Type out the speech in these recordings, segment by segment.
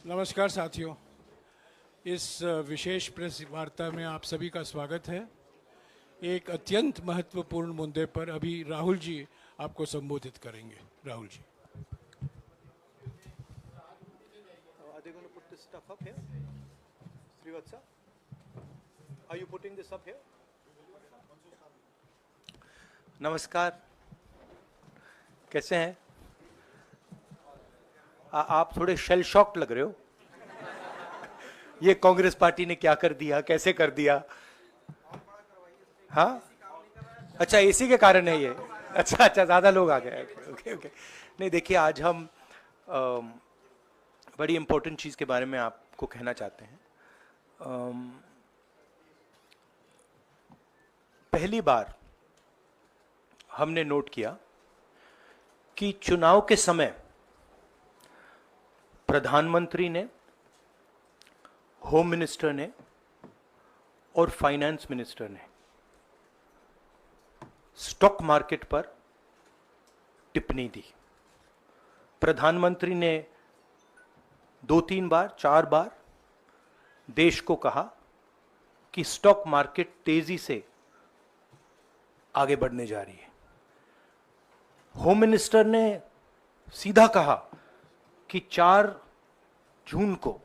नमस्कार साथियों, इस विशेष प्रेस वार्ता में आप सभी का स्वागत है। एक अत्यंत महत्वपूर्ण मुद्दे पर अभी राहुल जी आपको संबोधित करेंगे। Rahul ji. Are they going to put this stuff up here? Srivatsa? Are you putting this up here? नमस्कार, कैसे हैं? आप थोड़े शेल शॉक्ड लग रहे हो। ये कांग्रेस पार्टी ने क्या कर दिया, कैसे कर दिया? हाँ, अच्छा इसी के कारण है ये। अच्छा ज्यादा लोग आ गए। ओके। नहीं देखिए, आज हम बड़ी इंपॉर्टेंट चीज के बारे में आपको कहना चाहते हैं। पहली बार हमने नोट किया कि चुनाव के समय प्रधानमंत्री ने, होम मिनिस्टर ने और फाइनेंस मिनिस्टर ने स्टॉक मार्केट पर टिप्पणी दी। प्रधानमंत्री ने 2-3 बार, 4 बार देश को कहा कि स्टॉक मार्केट तेजी से आगे बढ़ने जा रही है। होम मिनिस्टर ने सीधा कहा कि 4 जून को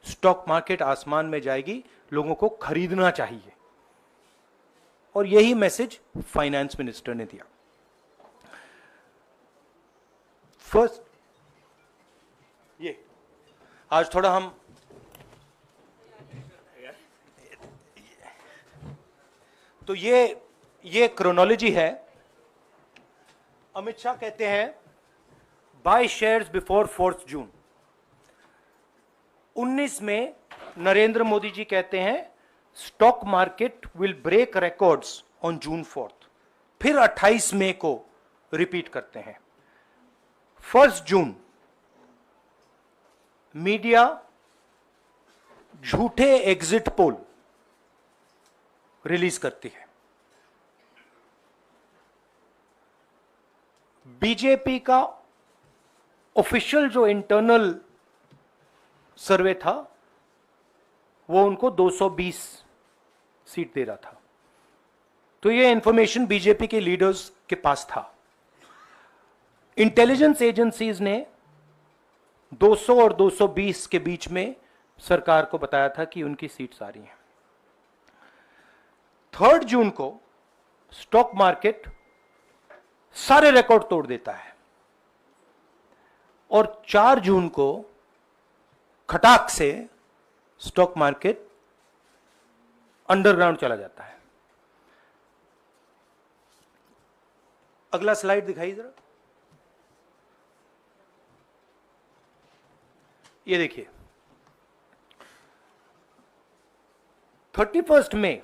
स्टॉक मार्केट आसमान में जाएगी, लोगों को खरीदना चाहिए। और यही मैसेज फाइनेंस मिनिस्टर ने दिया। फर्स्ट, ये आज थोड़ा हम तो ये क्रोनोलॉजी है। अमित शाह कहते हैं बाय शेयर्स बिफोर 4 जून। 19 में नरेंद्र मोदी जी कहते हैं stock market will break records on June 4। फिर 28 मई को रिपीट करते हैं। 1 जून मीडिया झूठे एग्जिट पोल रिलीज करती है। बीजेपी का ऑफिशियल जो इंटरनल सर्वे था वो उनको 220 सीट दे रहा था। तो ये इंफॉर्मेशन बीजेपी के लीडर्स के पास था। इंटेलिजेंस एजेंसीज ने 200 और 220 के बीच में सरकार को बताया था कि उनकी सीट्स आ रही हैं। 3 जून को स्टॉक मार्केट सारे रिकॉर्ड तोड़ देता है और 4 जून को खटाक से स्टॉक मार्केट अंडरग्राउंड चला जाता है। अगला स्लाइड दिखाइए जरा। ये देखिए, 31 मई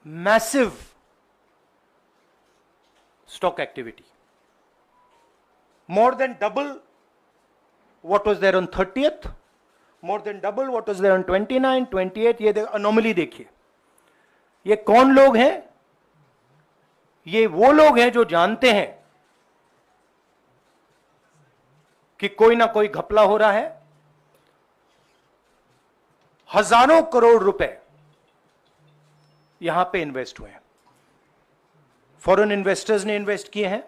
massive stock activity, more than double what was there on 30th, more than double what was there on 29, 28। ये अनोमली देखिए। ये कौन लोग हैं? ये वो लोग हैं जो जानते हैं कि कोई ना कोई घपला हो रहा है। हजारों करोड़ रुपए यहां पे इन्वेस्ट हुए हैं, फॉरेन इन्वेस्टर्स ने इन्वेस्ट किए हैं।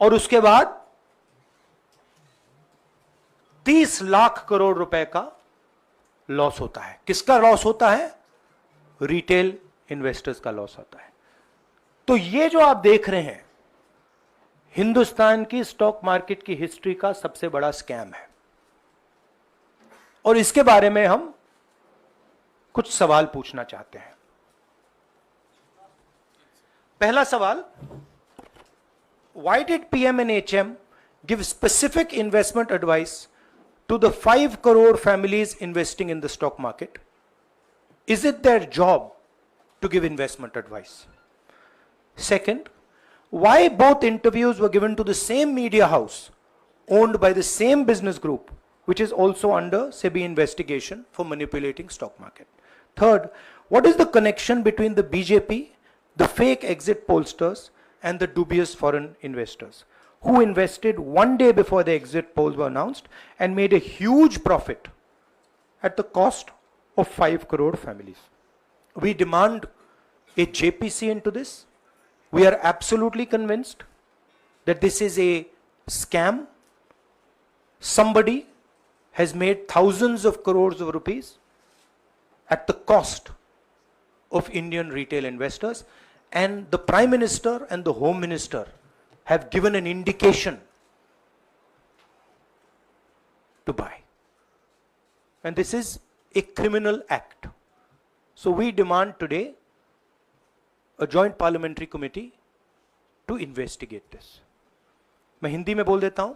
और उसके बाद 30 लाख करोड़ रुपए का लॉस होता है। किसका लॉस होता है? रिटेल इन्वेस्टर्स का लॉस होता है। तो ये जो आप देख रहे हैं, हिंदुस्तान की स्टॉक मार्केट की हिस्ट्री का सबसे बड़ा स्कैम है। और इसके बारे में हम कुछ सवाल पूछना चाहते हैं। पहला सवाल, why did PM and HM give specific investment advice to the 5 crore families investing in the stock market? Is it their job to give investment advice? Second, why both interviews were given to the same media house owned by the same business group, which is also under SEBI investigation for manipulating stock market? Third, what is the connection between the BJP, the fake exit pollsters, and the dubious foreign investors? who invested one day before the exit polls were announced and made a huge profit at the cost of 5 crore families. We demand a JPC into this. We are absolutely convinced that this is a scam. Somebody has made thousands of crores of rupees at the cost of Indian retail investors, and the Prime Minister and the Home Minister have given an indication to buy. And this is a criminal act. So we demand today a joint parliamentary committee to investigate this. मैं हिंदी में बोल देता हूं,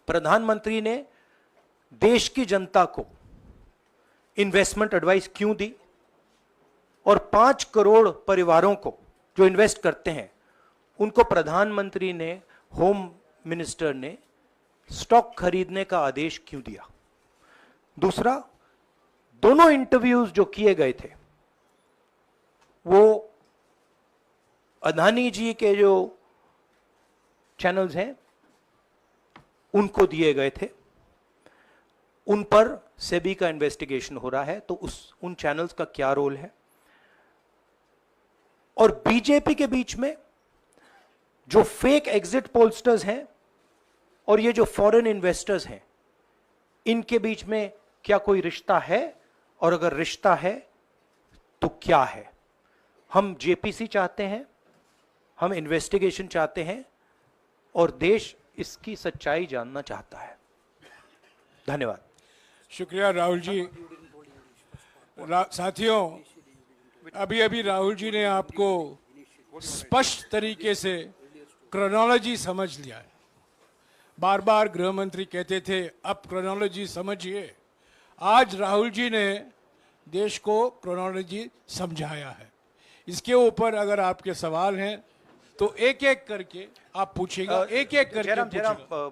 प्रधानमंत्री ने देश की जनता को इन्वेस्टमेंट एडवाइस क्यों दी, और 5 करोड़ परिवारों को जो इन्वेस्ट करते हैं उनको प्रधानमंत्री ने, होम मिनिस्टर ने स्टॉक खरीदने का आदेश क्यों दिया। दूसरा, दोनों इंटरव्यूज जो किए गए थे वो अदानी जी के जो चैनल्स हैं उनको दिए गए थे, उन पर सेबी का इन्वेस्टिगेशन हो रहा है, तो उन चैनल्स का क्या रोल है। और बीजेपी के बीच में जो फेक एग्जिट पोलस्टर्स हैं और ये जो फॉरेन इन्वेस्टर्स हैं, इनके बीच में क्या कोई रिश्ता है, और अगर रिश्ता है तो क्या है। हम जेपीसी चाहते हैं, हम इन्वेस्टिगेशन चाहते हैं, और देश इसकी सच्चाई जानना चाहता है। धन्यवाद। शुक्रिया राहुल जी। साथियों, अभी अभी राहुल जी ने आपको स्पष्ट तरीके से क्रोनोलॉजी समझ लिया है। बार बार गृह मंत्री कहते थे अब क्रोनोलॉजी समझिए। आज राहुल जी ने देश को क्रोनोलॉजी समझाया है। इसके ऊपर अगर आपके सवाल हैं तो एक एक करके आप पूछेगा, एक एक करके पूछेगा।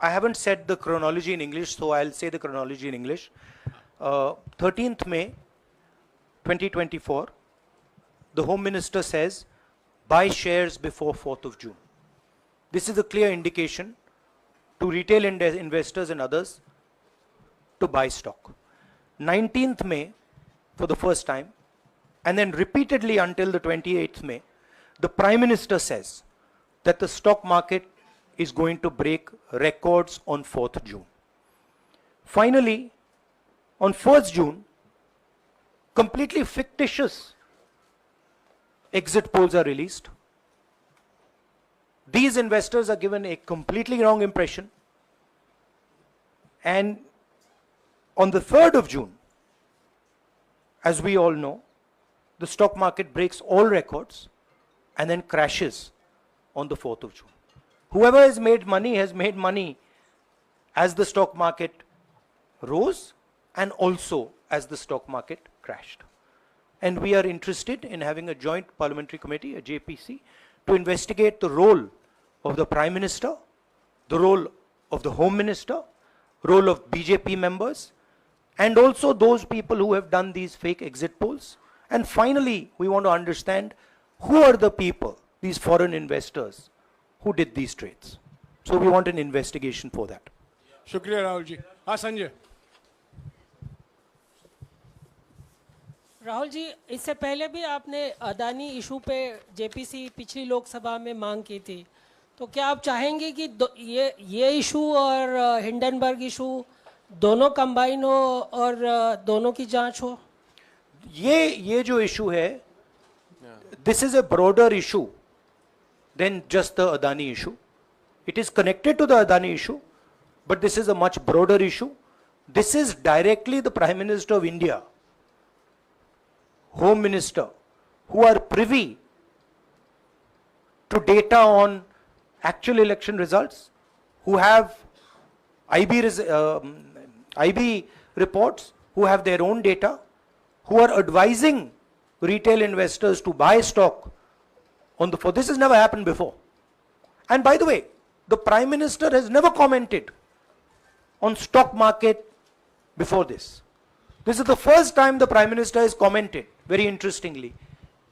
I haven't said the chronology in English, so I'll say the chronology in English. 13th May 2024, the Home Minister says, buy shares before 4th of June. This is a clear indication to retail investors and others to buy stock. 19th May, for the first time, and then repeatedly until the 28th May, the Prime Minister says that the stock market is going to break records on 4th June. Finally, on 1st June, completely fictitious exit polls are released. These investors are given a completely wrong impression. And on the 3rd of June, as we all know, the stock market breaks all records and then crashes on the 4th of June. Whoever has made money as the stock market rose and also as the stock market crashed. And we are interested in having a joint parliamentary committee, a JPC, to investigate the role of the Prime Minister, the role of the Home Minister, role of BJP members, and also those people who have done these fake exit polls. And finally, we want to understand who are the people, these foreign investors, who did these trades. So we want an investigation for that. शुक्रिया राहुल जी। हाँ संजय। राहुल जी, इससे पहले भी आपने Adani issue पे JPC पिछली लोकसभा में मांग की थी, तो क्या आप चाहेंगे कि ये इशू और हिंडनबर्ग इशू दोनों कंबाइन हो और दोनों की जांच हो? ये जो इशू है, this is a broader issue than just the Adani issue. It is connected to the Adani issue, but this is a much broader issue. This is directly the Prime Minister of India, Home Minister, who are privy to data on actual election results, who have IB reports, who have their own data, who are advising retail investors to buy stock on the 4th. This has never happened before. And by the way, the Prime Minister has never commented on stock market before this. This is the first time the Prime Minister has commented, very interestingly,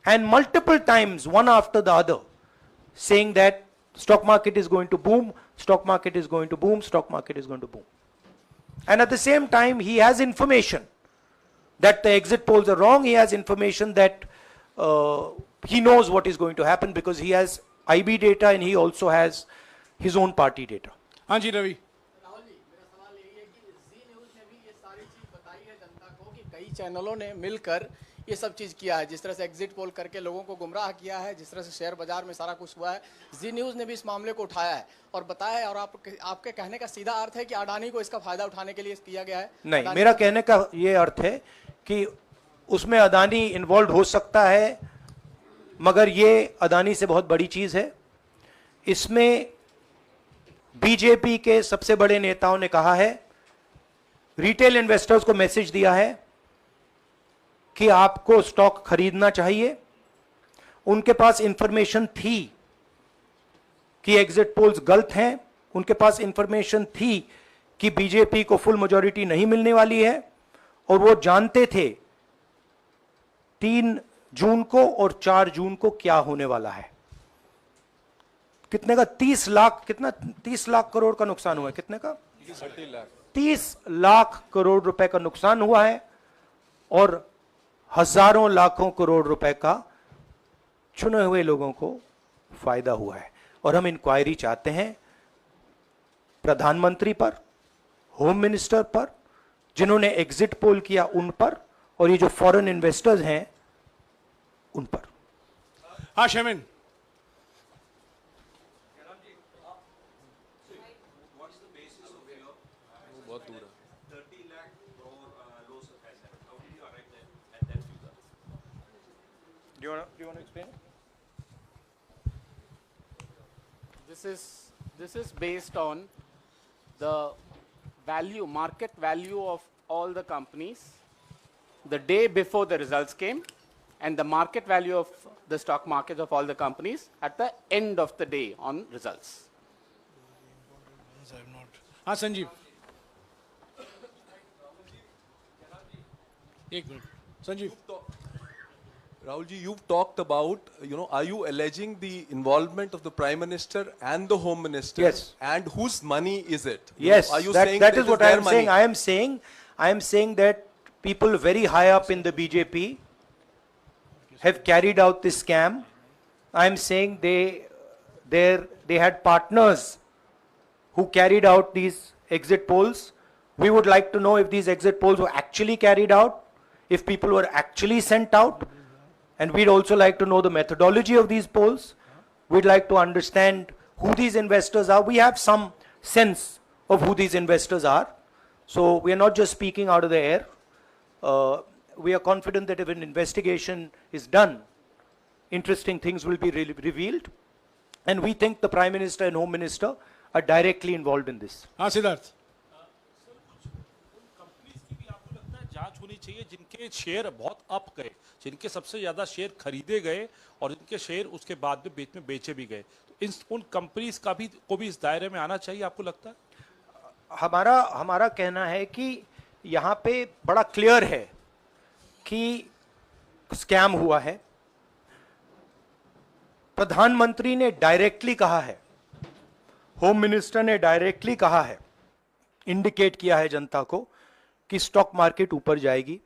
and multiple times, one after the other, saying that stock market is going to boom, stock market is going to boom, stock market is going to boom. And at the same time, he has information that the exit polls are wrong. He has information that he knows what is going to happen because he has IB data and he also has his own party data. हाँ जी रवि। राहुल जी, मेरा सवाल यही है कि जी news ने भी ये सारी चीज बताई है जनता को कि कई चैनलों ने मिलकर ये सब चीज किया है, जिस तरह से एग्जिट पोल करके लोगों को गुमराह किया है, जिस तरह से शेयर बाजार में सारा कुछ हुआ है, जी न्यूज़ ने भी इस मामले को उठाया है और बताया है। और आपके कहने का सीधा अर्थ है कि अडानी को इसका फायदा उठाने के लिए किया गया है? नहीं, मेरा कहने का ये अर्थ है कि उसमें अदानी इन्वॉल्व हो सकता है, मगर ये अदानी से बहुत बड़ी चीज है। इसमें बीजेपी के सबसे बड़े नेताओं ने कहा है, रिटेल इन्वेस्टर्स को मैसेज दिया है कि आपको स्टॉक खरीदना चाहिए। उनके पास इंफॉर्मेशन थी कि एग्जिट पोल्स गलत हैं, उनके पास इंफॉर्मेशन थी कि बीजेपी को फुल मेजॉरिटी नहीं मिलने वाली है, और वो जानते थे 3 जून को और 4 जून को क्या होने वाला है। कितने का 30 लाख, कितना 30 लाख करोड़ का नुकसान हुआ है? कितने का? 30 लाख करोड़ रुपए का नुकसान हुआ है और हजारों लाखों करोड़ रुपए का चुने हुए लोगों को फायदा हुआ है। और हम इंक्वायरी चाहते हैं प्रधानमंत्री पर, होम मिनिस्टर पर, जिन्होंने एग्जिट पोल किया उन पर, और ये जो फॉरेन इन्वेस्टर्स हैं उन पर। हाँ शमिन। Do you want to explain? This is based on the value, market value of all the companies the day before the results came, and the market value of the stock market of all the companies at the end of the day on results. हाँ संजीव, एक minute Sanjeev. Rahul ji, you've talked about, are you alleging the involvement of the Prime Minister and the Home Minister? Yes. And whose money is it? Yes, Are you that, saying that it is what their I am saying. money? I am saying that people very high up in the BJP have carried out this scam. I am saying they had partners who carried out these exit polls. We would like to know if these exit polls were actually carried out, if people were actually sent out, and we'd also like to know the methodology of these polls. We'd like to understand who these investors are. We have some sense of who these investors are. So we are not just speaking out of the air. We are confident that if an investigation is done, interesting things will be revealed. And we think the Prime Minister and Home Minister are directly involved in this. हाँ Siddharth. Companies की भी आपको लगता है जांच होनी चाहिए जिनके शेयर बहुत अप गए, जिनके सबसे ज्यादा शेयर खरीदे गए और जिनके शेयर उसके बाद में बीच में बेचे भी गए, तो उन कंपनीज का भी को भी इस दायरे में आना चाहिए, आपको लगता है? हमारा कहना है कि यहाँ पे बड़ा क्लियर है कि स्कैम हुआ है। प्रधानमंत्री ने डायरेक्टली कहा है, होम मिनिस्टर ने डायरेक्टली कहा है, इंडिकेट किया है जनता को कि स्टॉक मार्केट ऊपर जाएगी।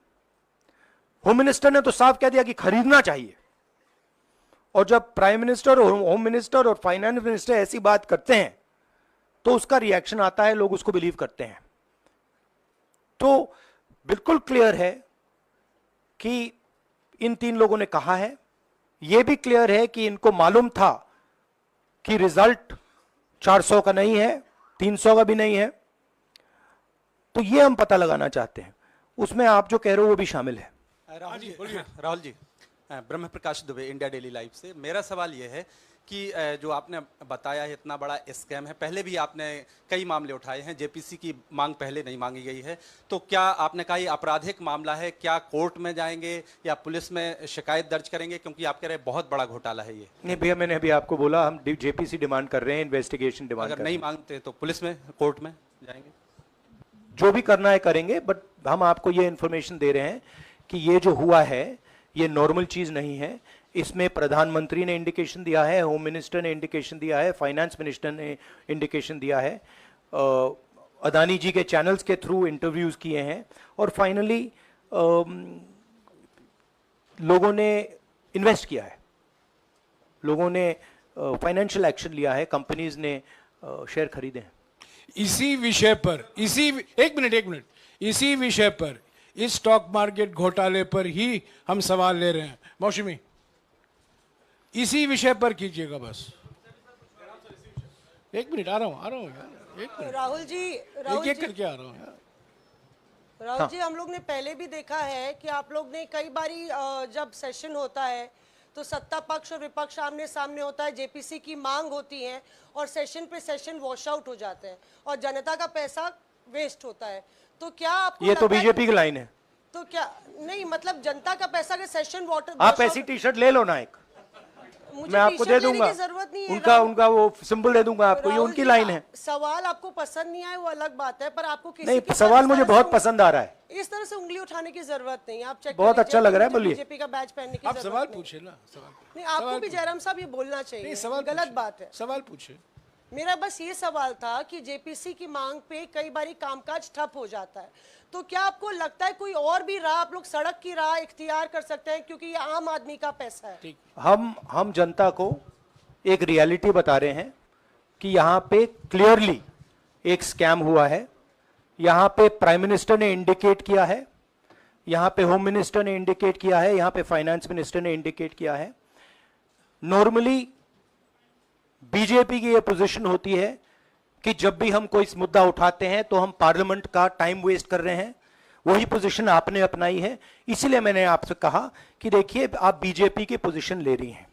होम मिनिस्टर ने तो साफ कह दिया कि खरीदना चाहिए, और जब प्राइम मिनिस्टर और होम मिनिस्टर और फाइनेंस मिनिस्टर ऐसी बात करते हैं तो उसका रिएक्शन आता है, लोग उसको बिलीव करते हैं। तो बिल्कुल क्लियर है कि इन 3 लोगों ने कहा है। यह भी क्लियर है कि इनको मालूम था कि रिजल्ट 400 का नहीं है, 300 का भी नहीं है। तो ये हम पता लगाना चाहते हैं, उसमें आप जो कह रहे हो वो भी शामिल है। राहुल जी, ब्रह्म प्रकाश दुबे, इंडिया डेली लाइव से। मेरा सवाल यह है कि जो आपने बताया है इतना बड़ा स्कैम है, पहले भी आपने कई मामले उठाए हैं, जेपीसी की मांग पहले नहीं मांगी गई है, तो क्या आपने कहा ये आपराधिक मामला है, क्या कोर्ट में जाएंगे या पुलिस में शिकायत दर्ज करेंगे? क्योंकि आप कह रहे हैं बहुत बड़ा घोटाला है ये। नहीं भैया, मैंने अभी आपको बोला हम जेपीसी डिमांड कर रहे हैं, इन्वेस्टिगेशन डिमांड अगर नहीं मांगते तो पुलिस में, कोर्ट में जाएंगे? जो भी करना है करेंगे, बट हम आपको ये इंफॉर्मेशन दे रहे हैं कि ये जो हुआ है ये नॉर्मल चीज नहीं है। इसमें प्रधानमंत्री ने इंडिकेशन दिया है, होम मिनिस्टर ने इंडिकेशन दिया है, फाइनेंस मिनिस्टर ने इंडिकेशन दिया है, अदानी जी के चैनल्स के थ्रू इंटरव्यूज किए हैं, और फाइनली लोगों ने इन्वेस्ट किया है, लोगों ने फाइनेंशियल एक्शन लिया है, कंपनीज ने शेयर खरीदे हैं। इसी विषय पर, एक मिनट, इसी विषय पर, इस स्टॉक मार्केट घोटाले पर ही हम सवाल ले रहे हैं। मौसमी, इसी विषय पर कीजिएगा बस। एक मिनट, आ रहा हूं यार, एक मिनट, राहुल जी, एक करके आ रहा हूं यार। राहुल जी, हम लोग ने पहले भी देखा है कि आप लोग ने कई बारी जब सेशन होता है तो सत्ता पक्ष और विपक्ष आमने सामने होता है, जेपीसी की मांग होती है और सेशन पे सेशन वॉश आउट हो जाते हैं और जनता का पैसा वेस्ट होता है। तो क्या आपको ये तो लगता है बीजेपी की लाइन है। तो क्या नहीं, मतलब जनता का पैसा के सेशन वाटर आप ऐसी टी शर्ट ले लो ना एक, मैं आपको दे दूंगा, जरूरत नहीं है। उनका वो सिंबल दे दूंगा आपको, ये राहुल उनकी जी, लाइन है। सवाल आपको पसंद नहीं आए वो अलग बात है, पर आपको किसी नहीं, की सवाल मुझे बहुत पसंद आ रहा है। इस तरह से उंगली उठाने की जरूरत नहीं है। आप चेक बहुत अच्छा लग रहा है, बोलिए। बीजेपी का बैच पहनने की आप जरूरत सवाल नहीं। पूछे ना, सवाल नहीं, आपको भी जयराम साहब ये बोलना नहीं, चाहिए, सवाल गलत पूछे, बात है। सवाल पूछे। मेरा बस ये सवाल था कि जेपीसी की मांग पे कई बारी कामकाज ठप हो जाता है, तो क्या आपको लगता है कोई और भी राह आप लोग सड़क की राह इख्तियार कर सकते हैं, क्योंकि ये आम आदमी का पैसा है। हम जनता को एक रियलिटी बता रहे हैं कि यहाँ पे क्लियरली एक स्कैम हुआ है। यहाँ पे प्राइम मिनिस्टर ने इंडिकेट किया है, यहाँ पे होम मिनिस्टर ने इंडिकेट किया है, यहाँ पे फाइनेंस मिनिस्टर ने इंडिकेट किया है। नॉर्मली बीजेपी की ये पोजीशन होती है कि जब भी हम कोई मुद्दा उठाते हैं तो हम पार्लियामेंट का टाइम वेस्ट कर रहे हैं। वही पोजीशन आपने अपनाई है, इसीलिए मैंने आपसे कहा कि देखिए आप बीजेपी की पोजीशन ले रही हैं।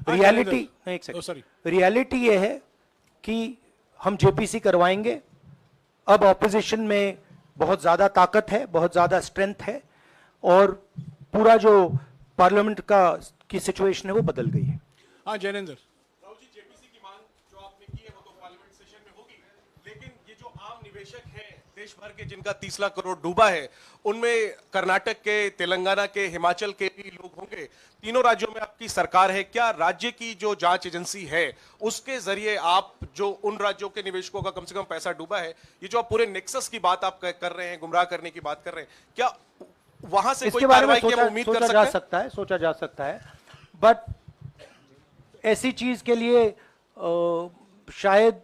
रियलिटी, एक सेकंड, रियलिटी ये है कि हम जेपीसी करवाएंगे। अब ऑपोजिशन में बहुत ज्यादा ताकत है, बहुत ज्यादा स्ट्रेंथ है, और पूरा जो पार्लियामेंट की सिचुएशन है वो बदल गई है। हाँ जैनेंद्र, जेपीसी की मांग जो आपने की है वो तो पार्लियामेंट सेशन में होगी, लेकिन ये जो आम निवेशक हैं देश भर के जिनका 30 लाख करोड़ डूबा है, उनमें कर्नाटक के, तेलंगाना के, हिमाचल के भी लोग होंगे। तीनों राज्यों में आपकी सरकार है, क्या राज्य की जो जांच एजेंसी है उसके जरिए आप जो उन राज्यों के निवेशकों का कम से कम पैसा डूबा है, ये जो आप पूरे नेक्सस की बात आप कर रहे हैं, गुमराह करने की बात कर रहे हैं, क्या वहां से कोई कार्रवाई की हम उम्मीद कर सकते हैं? सोचा जा सकता है, बट ऐसी चीज के लिए शायद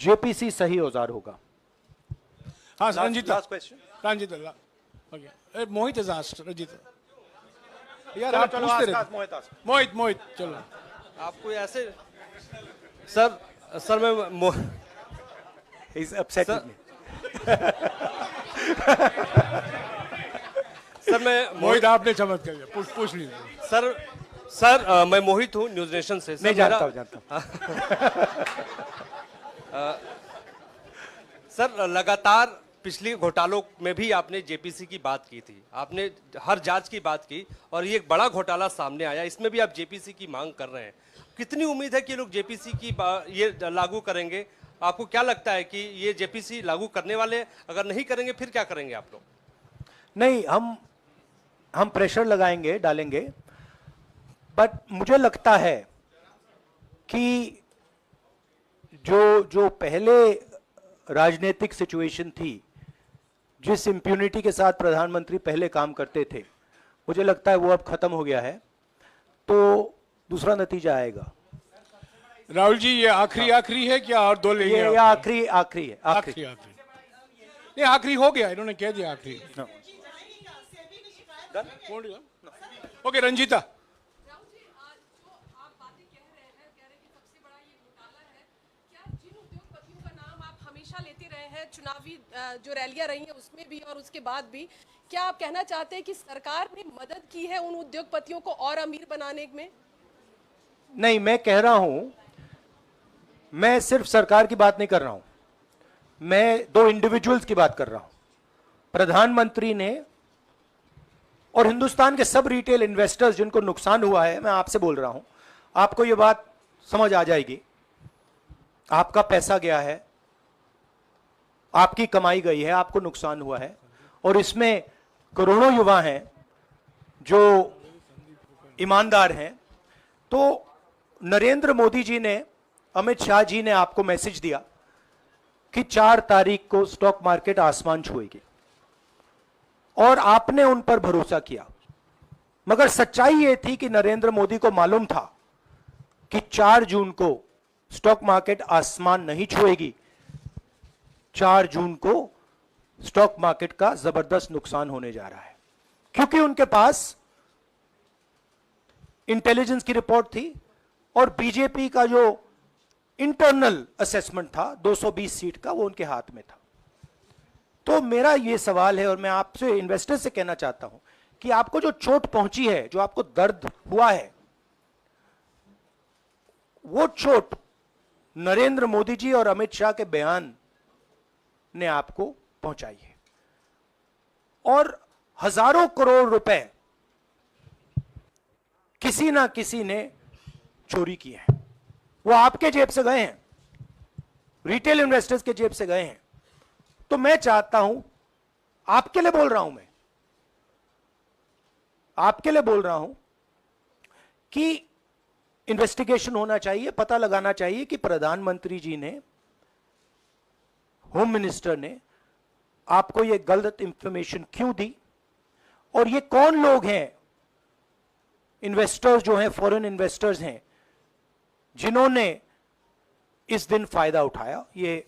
जेपीसी सही औजार होगा। हाँ Ranjita, last question. Ranjita, okay, Mohit is asked, Ranjita यार आप पूछते रहे। मोहित चलो। आपको ऐसे सर मैं He's upsetting me. सर मैं मोहित आपने चमत्कार किया, पूछ लीजिए। सर मैं मोहित हूँ न्यूज नेशन से। नहीं, जानता हूँ। सर लगातार पिछली घोटालों में भी आपने जेपीसी की बात की थी, आपने हर जांच की बात की, और ये एक बड़ा घोटाला सामने आया, इसमें भी आप जेपीसी की मांग कर रहे हैं। कितनी उम्मीद है कि लोग जेपीसी की ये लागू करेंगे? आपको क्या लगता है कि ये जेपीसी लागू करने वाले, अगर नहीं करेंगे फिर क्या करेंगे आप लोग? नहीं, हम प्रेशर लगाएंगे, डालेंगे, बट मुझे लगता है कि जो पहले राजनीतिक सिचुएशन थी, जिस इंप्यूनिटी के साथ प्रधानमंत्री पहले काम करते थे, मुझे लगता है वो अब खत्म हो गया है, तो दूसरा नतीजा आएगा। राहुल जी, ये आखिरी है क्या, और दो लेंगे? ये आखिरी है, आखिरी नहीं, आखिरी हो गया, इन्होंने कह दिया आखिरी। ओके रंजीता। चुनावी जो रैलियां रही हैं उसमें भी और उसके बाद भी, क्या आप कहना चाहते हैं कि सरकार ने मदद की है उन उद्योगपतियों को और अमीर बनाने में? नहीं, मैं कह रहा हूं, मैं सिर्फ सरकार की बात नहीं कर रहा हूं, मैं दो इंडिविजुअल्स की बात कर रहा हूं। प्रधानमंत्री ने और हिंदुस्तान के सब रिटेल इन्वेस्टर्स जिनको नुकसान हुआ है, मैं आपसे बोल रहा हूं, आपको यह बात समझ आ जाएगी। आपका पैसा गया है, आपकी कमाई गई है, आपको नुकसान हुआ है, और इसमें करोड़ों युवा हैं जो ईमानदार हैं, तो नरेंद्र मोदी जी ने, अमित शाह जी ने आपको मैसेज दिया कि 4 तारीख को स्टॉक मार्केट आसमान छुएगी और आपने उन पर भरोसा किया। मगर सच्चाई यह थी कि नरेंद्र मोदी को मालूम था कि 4 जून को स्टॉक मार्केट आसमान नहीं छुएगी। 4 जून को स्टॉक मार्केट का जबरदस्त नुकसान होने जा रहा है, क्योंकि उनके पास इंटेलिजेंस की रिपोर्ट थी और बीजेपी का जो इंटरनल असेसमेंट था 220 सीट का, वो उनके हाथ में था। तो मेरा ये सवाल है और मैं आपसे इन्वेस्टर से कहना चाहता हूं कि आपको जो चोट पहुंची है, जो आपको दर्द हुआ है, वो चोट नरेंद्र मोदी जी और अमित शाह के बयान ने आपको पहुंचाई है। और हजारों करोड़ रुपए किसी ना किसी ने चोरी किए हैं, वो आपके जेब से गए हैं, रिटेल इन्वेस्टर्स के जेब से गए हैं। तो मैं चाहता हूं, आपके लिए बोल रहा हूं, मैं आपके लिए बोल रहा हूं कि इन्वेस्टिगेशन होना चाहिए, पता लगाना चाहिए कि प्रधानमंत्री जी ने, होम मिनिस्टर ने आपको यह गलत इंफॉर्मेशन क्यों दी और ये कौन लोग हैं, इन्वेस्टर्स जो हैं, फॉरेन इन्वेस्टर्स हैं, जिन्होंने इस दिन फायदा उठाया। ये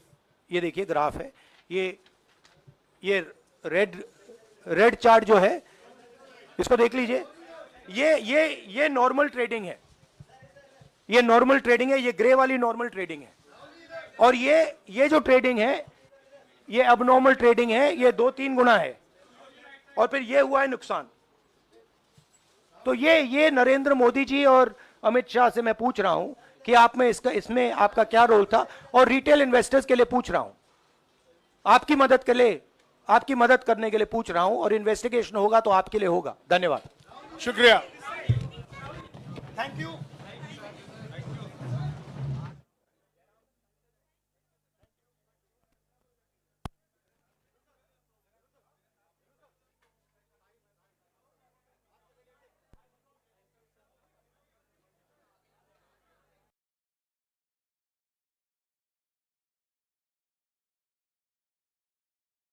देखिए ग्राफ है, ये रेड चार्ट जो है, इसको देख लीजिए। ये नॉर्मल ट्रेडिंग है, ये नॉर्मल ट्रेडिंग है, ये ग्रे वाली नॉर्मल ट्रेडिंग है। और ये जो ट्रेडिंग है, ये अबनॉर्मल ट्रेडिंग है, ये 2-3 गुना है। और फिर ये हुआ है नुकसान। तो ये नरेंद्र मोदी जी और अमित शाह से मैं पूछ रहा हूं कि आप में इसमें आपका क्या रोल था, और रिटेल इन्वेस्टर्स के लिए पूछ रहा हूं, आपकी मदद के लिए, आपकी मदद करने के लिए पूछ रहा हूं, और इन्वेस्टिगेशन होगा तो आपके लिए होगा। धन्यवाद, शुक्रिया। Thank you.